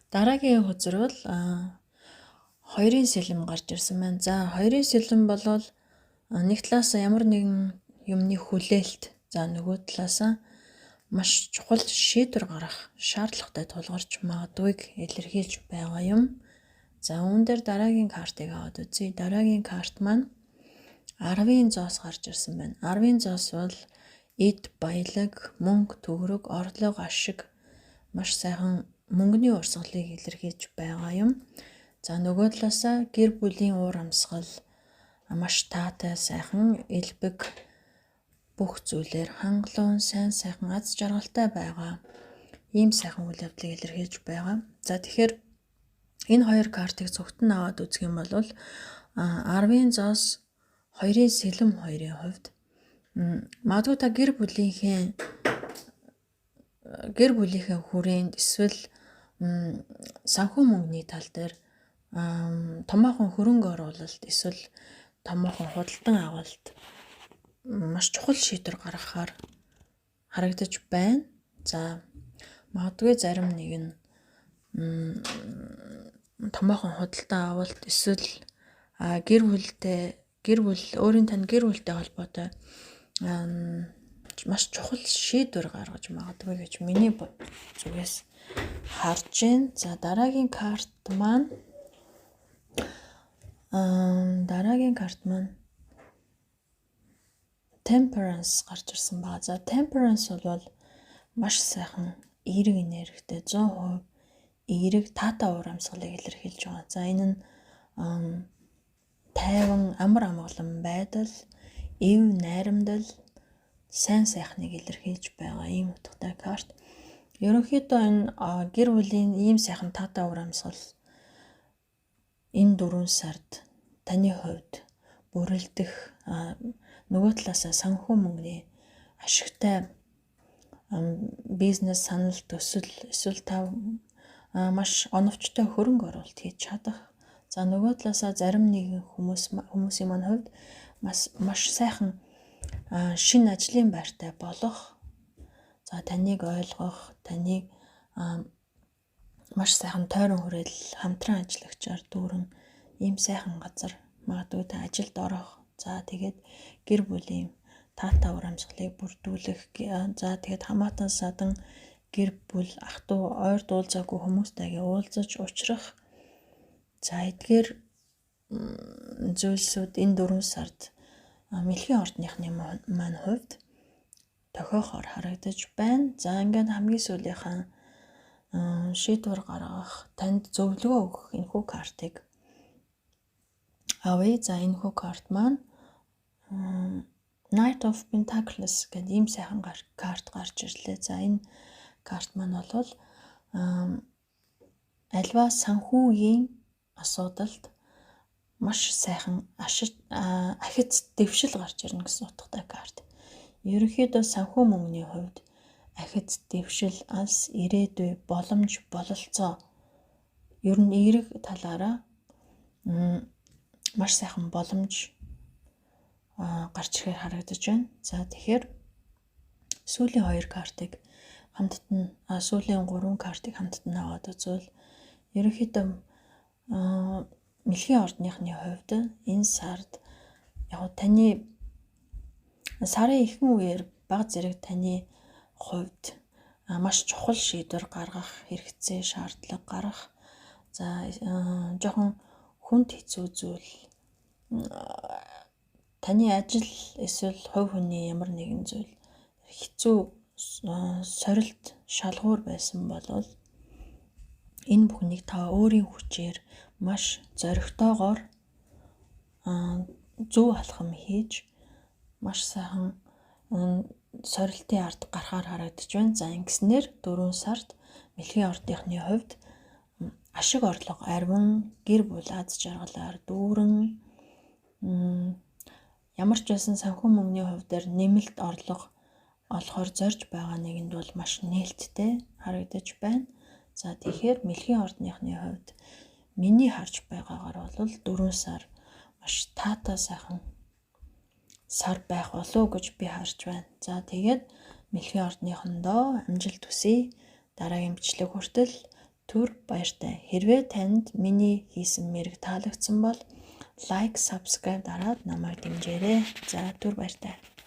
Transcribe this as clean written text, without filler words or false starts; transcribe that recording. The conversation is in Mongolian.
Дараагийн хөзөр бол хоёрын сэлэм гарч ирсэн байна. За хоёрын сэлэм болвол нэг талаас ямар нэгэн юмны хүлээлт, за нөгөө талаас маш чухал шийдвэр гаргах шаардлагатай тулгарч магадгүйг илэрхийлж байгаа юм. За үүн дээр дараагийн картыг аваад үзье. Дараагийн карт маань 10-ын зоос гарч ирсэн байна. 10-ын зоос бол эд баялаг, мөнгө, төгрөг, орлого, ашиг, маш сайхан мөнгөний урсгалыг илэрхийлж байгаа юм. За нөгөө талаасаа гэр бүлийн уур амьсгал маш таатай, сайхан, элбэг бүх зүйлээр хангалуун, сайн сайхан аз жаргалтай байгаа. Ийм сайхан үйл явдлыг илэрхийлж байгаа. За тэгэхээр энэ хоёр картыг зөвхөн аваад үзэх юм бол 10-ын зоос 2-ын сэлэм 2-ын хувьд магадгүй та гэр бүлийнхээ хүрээнд эсвэл санхүү мөнгөний тал дээр томоохон хөрөнгө оруулалт эсвэл томоохон худалдан авалт маш чухал шийдвэр гаргахаар харагдаж байна. За магадгүй зарим нэг нь томоохон худалдан авалт эсвэл гэр бүл өөрийн тань гэр бүлтэй холбоотой маш чухал шийдвэр гаргаж магадгүй гэж миний зүгээс харж байна. За дараагийн карт маань Temperance гарч ирсэн байна. За Temperance бол маш сайхан эерэг энергитэй 100% эерэг таатай уур амьсгалыг илэрхийлж байгаа. За энэ нь тайван амар амгалан байдал, эв найрамдал, сайн сайхныг илэрхийлж байгаа ийм утгатай карт. Ерөнхийдөө энэ гэр бүлийн ийм сайхан таатай уур амьсгал энэ 4 сард таны хувьд бүрэлдэх, нөгөө талаасаа санхүү мөнгөний ашигтай бизнес санал төсөл эсвэл та маш оновчтой хөрөнгө оруулалт хийж чадах. За нөгөө талаасаа зарим нэгэн хүмүүсийн маань хувьд маш сайхан шинэ ажлын байртай болох. За таныг ойлгох, таныг маш сайхан тойрон хүрээлэл хамтран ажиллагчаар дүүрэн ийм сайхан газар магадгүй та ажилд орох. За тэгээд гэр бүлийн таатай уур амьсгалыг бүрдүүлэх. За тэгээд хамаатан садан гэр бүл ах トゥ ойр дуулзаагүй хүмүүстэйгээ уулзаж уулзрах. За эдгээр зүйлсүүд энэ 4 сард мэлхийн ордныхны маань хувьд тохиохоор харагдаж байна. За ингээд хамгийн сүүлийнхэн шийдвэр гаргах, танд зөвлөгөө өгөх энэхүү картыг авъя. За энэхүү карт маань Knight of Pentacles гэдэг ийм сайхан карт гарч ирлээ. За энэ карт маань бол альва санхүүгийн асуудалд маш сайхан ахиц дэвшил гарч ирнэ гэсэн утгатай карт. Ерөнхийдөө санхүү мөнгөний хувьд ахиц дэвшил, алс, ирээдүй, боломж, бололцоо ер нь эерэг талаараа маш сайхан боломж гарч ирэхээр харагдаж байна. За тэгэхээр сүүлийн 2 картыг хамтд нь сүүлийн 3 картыг хамтд нь аваад үзвэл ерөнхийдөө мэлхийн ордныхны хувьд энэ сард яг таны сарын ихэнх үеэр баг зэрэг таны хувьд маш чухал шийдвэр гаргах хэрэгцээ, шаардлага гарах. За жоохон хүнд хэцүү зүйл таны ажил эсвэл хувь хүний ямар нэгэн зүйл хэцүү сорилт шалгуур байсан бол энэ бүхнийг та өөрийн хүчээр маш зоригтойгоор зөв алхам хийж маш сайхан сорилтын ард гарахаар харагдаж байна. За ингэснээр 4 сард мэлхийн ордынхны хувьд ашиг орлого арвин, гэр бүл аз жаргалаар дүүрэн ямар ч байсан санхүү мөнгөний хувьд нэмэлт орлого олохоор зорж байгаа нэгэнд бол маш нээлттэй харагдаж байна. За тэгэхээр мэлхийн ордныхны хувьд миний харж байгаагаар бол 4 сар маш таатай сайхан сар байх болов гэж би харж байна. За тэгээд мэлхийн ордныхондоо амжилт хүсье. Дараагийн бичлэг хүртэл Түр баяртай. Хэрвээ танд миний хийсэн мэрэг таалагдсан бол лайк, subscribe дараад намайг дэмжээрэй. За түр баяртай.